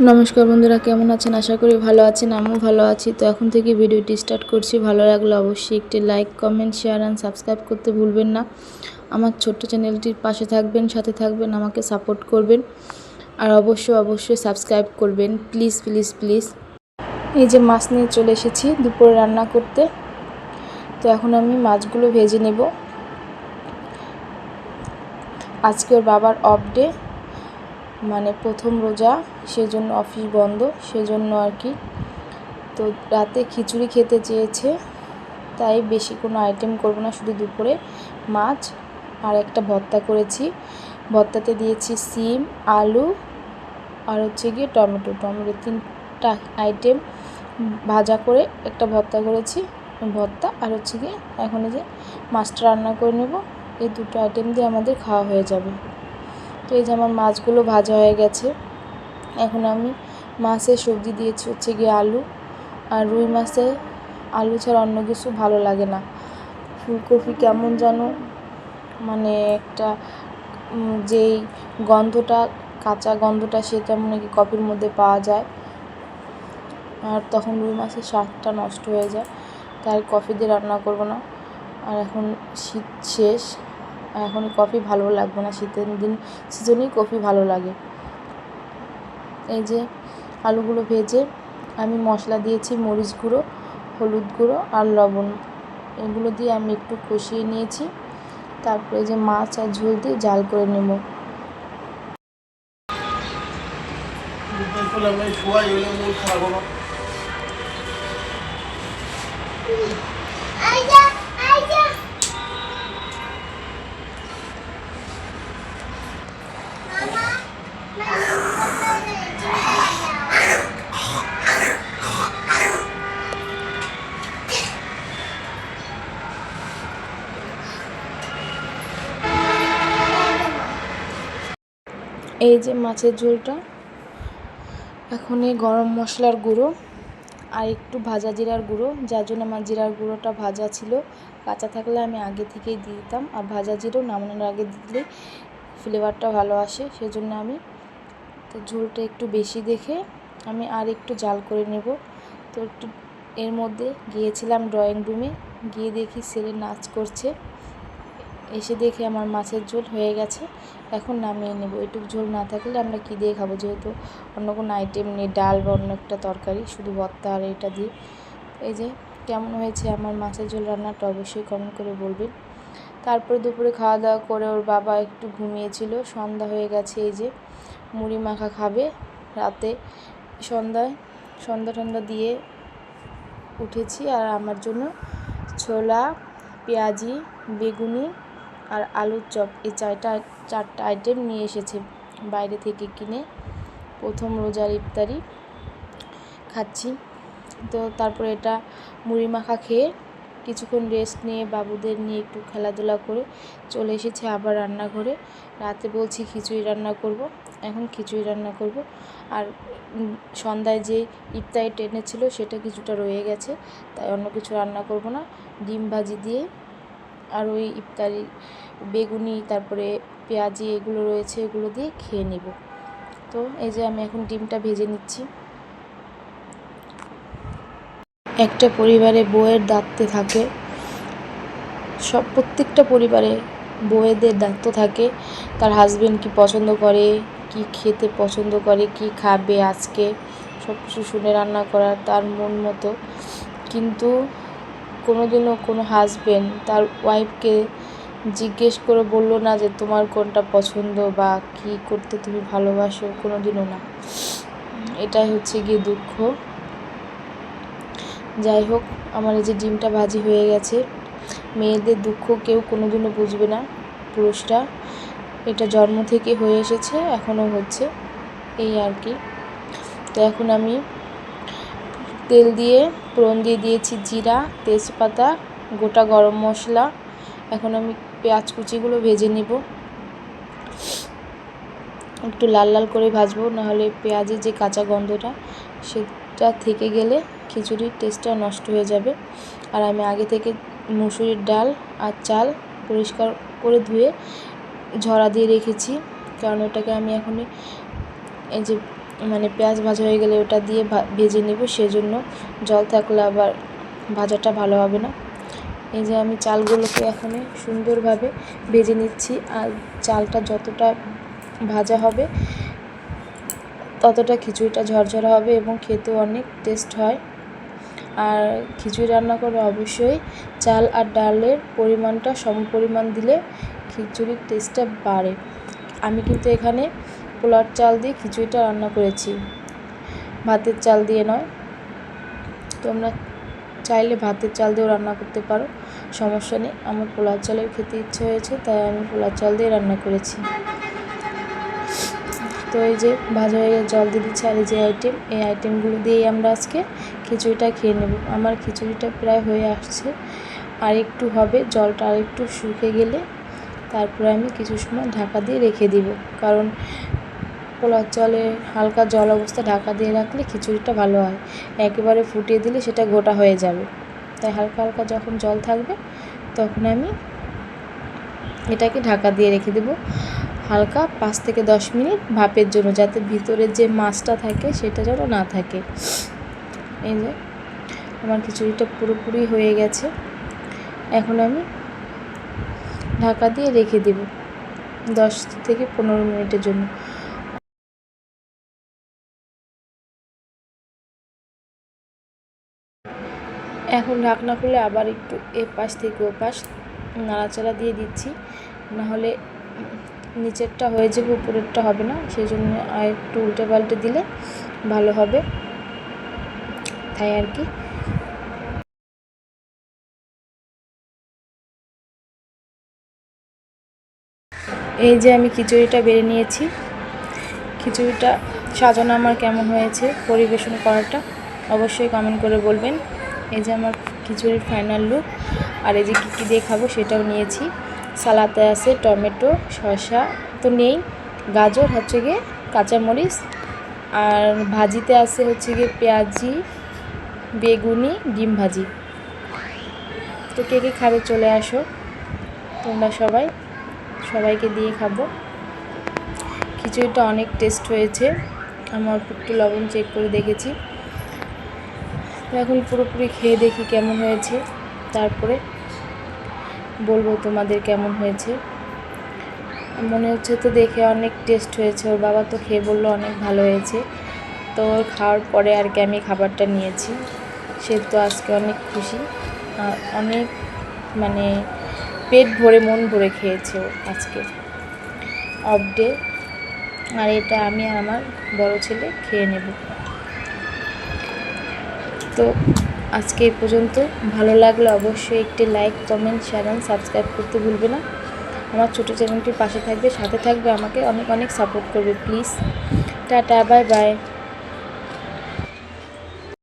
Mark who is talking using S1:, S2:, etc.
S1: নমস্কার বন্ধুরা, কেমন আছেন? আশা করি ভালো আছেন। আমিও ভালো আছি। তো এখন থেকে ভিডিওটি স্টার্ট করছি। ভালো লাগলে অবশ্যই একটি like, comment, share and subscribe করতে ভুলবেন না। আমার ছোট্ট চ্যানেলটির পাশে থাকবেন, সাথে থাকবেন, আমাকে সাপোর্ট করবেন। আর অবশ্যই সাবস্ক্রাইব করবেন, প্লিজ প্লিজ প্লিজ। এই যে মাছ নিয়ে চলে এসেছি দুপুরে রান্না করতে। তো এখন আমি মাছগুলো ভেজে নেব। আজকে ওর বাবার অফ ডে, মানে প্রথম রোজা, সেজন্য অফিস বন্ধ, সেজন্য আর কি। তো রাতে খিচুড়ি খেতে চেয়েছে, তাই বেশি কোনো আইটেম করব না, শুধু দুপুরে মাছ আর একটা ভর্তা করেছি। ভর্তাতে দিয়েছি সিম, আলু আর গিয়ে টমেটো 3টা আইটেম ভাজা করে একটা ভর্তা করেছি। ভর্তা আর গিয়ে এখন এই যে মাছটা রান্না করে নেব। এই দুটো আইটেম দিয়ে আমাদের খাওয়া হয়ে যাবে। তো এই যে আমার মাছগুলো ভাজা হয়ে গেছে। এখন আমি মাছের সবজি দিয়েছি গিয়ে আলু, আর রুই মাছে আলু ছাড়া অন্য কিছু ভালো লাগে না। ফুলকপি কেমন যেন, মানে একটা যেই গন্ধটা, কাঁচা গন্ধটা, সেটা মনে কি কপির মধ্যে পাওয়া যায়, আর তখন রুই মাছের স্বাদটা নষ্ট হয়ে যায়। তাই কফি দিয়ে রান্না করব না। আর এখন শীত শেষ, এখন কফি ভালো লাগবে না। শীতের দিন সিজনেই কফি ভালো লাগে। এই যে আলুগুলো ভেজে আমি মশলা দিয়েছি মরিচ গুঁড়ো, হলুদ গুঁড়ো আর লবণ, এগুলো দিয়ে আমি একটু কষিয়ে নিয়েছি। তারপরে যে মাছ আর ঝোল দিয়ে জাল করে নেব। এই যে মাছের ঝোলটা, এখন এই গরম মশলার গুঁড়ো আর একটু ভাজা জিরার গুঁড়ো, যার জন্য আমার জিরার গুঁড়োটা ভাজা ছিল, কাঁচা থাকলে আমি আগে থেকেই দিয়ে দিতাম। আর ভাজা জিরো নামানোর আগে দিলে ফ্লেভারটা ভালো আসে, সেজন্য আমি তো ঝোলটা একটু বেশি দেখে আমি আর একটু জাল করে নেব। তো একটু এর মধ্যে গিয়েছিলাম ড্রয়িং রুমে, গিয়ে দেখি ছেলে নাচ করছে। এসে দেখে আমার মাছের ঝোল হয়ে গেছে। এখন নামিয়ে নেব। এটুকু ঝোল না থাকলে আমরা কী দিয়ে খাবো, যেহেতু অন্য কোনো আইটেম নেই, ডাল বা অন্য একটা তরকারি, শুধু ভর্তা আর এটা দিয়ে। এই যে কেমন হয়েছে আমার মাছের ঝোল রান্নাটা অবশ্যই কমেন্ট করে বলবেন। তারপরে দুপুরে খাওয়া দাওয়া করে ওর বাবা একটু ঘুমিয়েছিল, সন্ধ্যা হয়ে গেছে। এই যে মুড়ি মাখা খাবে রাতে, সন্ধ্যা দিয়ে উঠেছি। আর আমার জন্য ছোলা, পেঁয়াজি, বেগুনি আর আলুর চপ, এই চারটা আইটেম নিয়ে এসেছে বাইরে থেকে কিনে। প্রথম রোজার ইফতারি খাচ্ছি। তো তারপরে এটা মুড়ি মাখা খেয়ে কিছুক্ষণ রেস্ট নিয়ে বাবুদের নিয়ে একটু খেলাধুলা করে চলে এসেছি আবার রান্নাঘরে। রাতে বলছি খিচুড়ি রান্না করব, এখন খিচুড়ি রান্না করব। আর সন্ধ্যায় যে ইফতারি টেনেছিল সেটা কিছুটা রয়ে গেছে, তাই অন্য কিছু রান্না করব না। ডিম ভাজি দিয়ে আর ওই ইফতারি বেগুনি, তারপরে পেঁয়াজি এগুলো রয়েছে, এগুলো দিয়ে খেয়ে নেব। তো এই যে আমি এখন ডিমটা ভেজে নিচ্ছি। একটা পরিবারে বউয়ের দায়িত্ব থাকে, প্রত্যেকটা পরিবারে বউয়েদের দায়িত্ব থাকে। তার হাজবেন্ড কি পছন্দ করে, কি খেতে পছন্দ করে, কি খাবে আজকে, সব কিছু শুনে রান্না করা তার মন মতো। কিন্তু কোনোদিনও কোনো হাজবেন্ড তার ওয়াইফকে জিজ্ঞেস করে বলল না যে তোমার কোনটা পছন্দ বা কি করতে তুমি ভালোবাসো, কোনোদিনও না। এটাই হচ্ছে গিয়ে দুঃখ। যাই হোক, আমার এই যে ডিমটা ভাজি হয়ে গেছে। মেয়েদের দুঃখ কেউ কোনোদিনও বুঝবে না, পুরুষরা। এটা জন্ম থেকে হয়ে এসেছে, এখনও হচ্ছে, এই আর কি। তো এখন আমি তেল দিয়ে ফোড়ন দিয়ে দিয়েছি জিরা, তেজপাতা, গোটা গরম মশলা। এখন আমি পেঁয়াজ কুচিগুলো ভেজে নিব, একটু লাল লাল করে ভাজবো, নাহলে পেঁয়াজের যে কাঁচা গন্ধটা সেটা থেকে গেলে খিচুড়ির টেস্টটা নষ্ট হয়ে যাবে। আর আমি আগে থেকে মুসুরির ডাল আর চাল পরিষ্কার করে ধুয়ে ঝরা দিয়ে রেখেছি, কারণ ওটাকে আমি এখন এই যে মানে পেঁয়াজ ভাজা হয়ে গেলে ওটা দিয়ে ভেজে নেব, সেজন্য জল থাকলে আবার ভাজাটা ভালো হবে না। এই যে আমি চালগুলোকে এখন সুন্দরভাবে ভেজে নিচ্ছি, আর চালটা যতটা ভাজা হবে ততটা খিচুড়িটা ঝরঝরা হবে এবং খেতেও অনেক টেস্ট হয়। আর খিচুড়ি রান্না করে অবশ্যই চাল আর ডালের পরিমাণটা সমপরিমাণ দিলে খিচুড়ির টেস্টটা বাড়ে। আমি কিন্তু এখানে পোলার চাল দিয়ে খিচুড়িটা রান্না করেছি, ভাতের চাল দিয়ে নয়। তোমরা চাইলে ভাতের চাল দিয়েও রান্না করতে পারো, সমস্যা নেই। আমার পোলার চালের খেতে ইচ্ছে হয়েছে, তাই আমি পোলার চাল দিয়ে রান্না করেছি। তো এই যে ভাজা হয়ে জল দিয়ে দিচ্ছি, আর এই যে এই আইটেমগুলো দিয়েই আমরা আজকে খিচুড়িটা খেয়ে নেব। আমার খিচুড়িটা প্রায় হয়ে আসছে, আর একটু হবে, জলটা আর একটু শুকিয়ে গেলে তারপরে আমি কিছু সময় ঢাকা দিয়ে রেখে দিব, কারণ পোলার চালে হালকা জল অবস্থা ঢাকা দিয়ে রাখলে খিচুড়িটা ভালো হয়, একেবারে ফুটিয়ে দিলে সেটা গোটা হয়ে যাবে। তাই হালকা হালকা যখন জল থাকবে তখন আমি এটাকে ঢাকা দিয়ে রেখে দেব হালকা 5 থেকে 10 মিনিট ভাপের জন্য, যাতে ভিতরে যে মাছটা থাকে সেটা যেন না থাকে। এই যে আমার খিচুড়িটা পুরোপুরি হয়ে গেছে, এখন আমি ঢাকা দিয়ে রেখে দেব 10 থেকে 15 মিনিটের জন্য। এখন ঢাকনা খুলে আবার একটু এপাশ থেকে ওপাশ নাড়াচাড়া দিয়ে দিচ্ছি, নাহলে নিচেরটা হয়ে যাবে, উপরেরটা হবে না। সেই জন্য আর একটু উল্টে পাল্টে দিলে ভালো হবে, তাই আর কি। এই যে আমি খিচুড়িটা বেড়ে নিয়েছি, খিচুড়িটা সাজানো আমার কেমন হয়েছে, পরিবেশন করাটা অবশ্যই কমেন্ট করে বলবেন। এই যে আমার খিচুড়ির ফাইনাল লুক। আর এই যে কী দিয়ে খাবো সেটাও নিয়েছি। সালাতে আছে টমেটো, শসা তো নেই, গাজর হচ্ছে গিয়ে কাঁচামরিচ, আর ভাজিতে আছে হচ্ছে গিয়ে পেঁয়াজি, বেগুনি, ডিম ভাজি। তো কে কে খাবে চলে আসো তোমরা সবাইকে দিয়ে খাবো। খিচুড়িটা অনেক টেস্ট হয়েছে, আমার একটু লবণ চেক করে দেখেছি। তো এখন পুরোপুরি খেয়ে দেখি কেমন হয়েছে, তারপরে বলবো তোমাদের কেমন হয়েছে। মনে হচ্ছে তো দেখে অনেক টেস্ট হয়েছে, ওর বাবা তো খেয়ে বললো অনেক ভালো হয়েছে। তো ওর খাওয়ার পরে আর কি আমি খাবারটা নিয়েছি, সে তো আজকে অনেক খুশি, অনেক মানে পেট ভরে মন ভরে খেয়েছে ও আজকে অফ ডে। আর এটা আমি আর আমার বড় ছেলে খেয়ে নেব। তো আজকে এই পর্যন্ত, ভালো লাগলে অবশ্যই একটি লাইক, কমেন্ট, শেয়ার এবং সাবস্ক্রাইব করতে ভুলবে না। আমার ছোটো চ্যানেলটির পাশে থাকবে, সাথে থাকবে, আমাকে অনেক অনেক সাপোর্ট করবে প্লিজ। Tata, bye bye.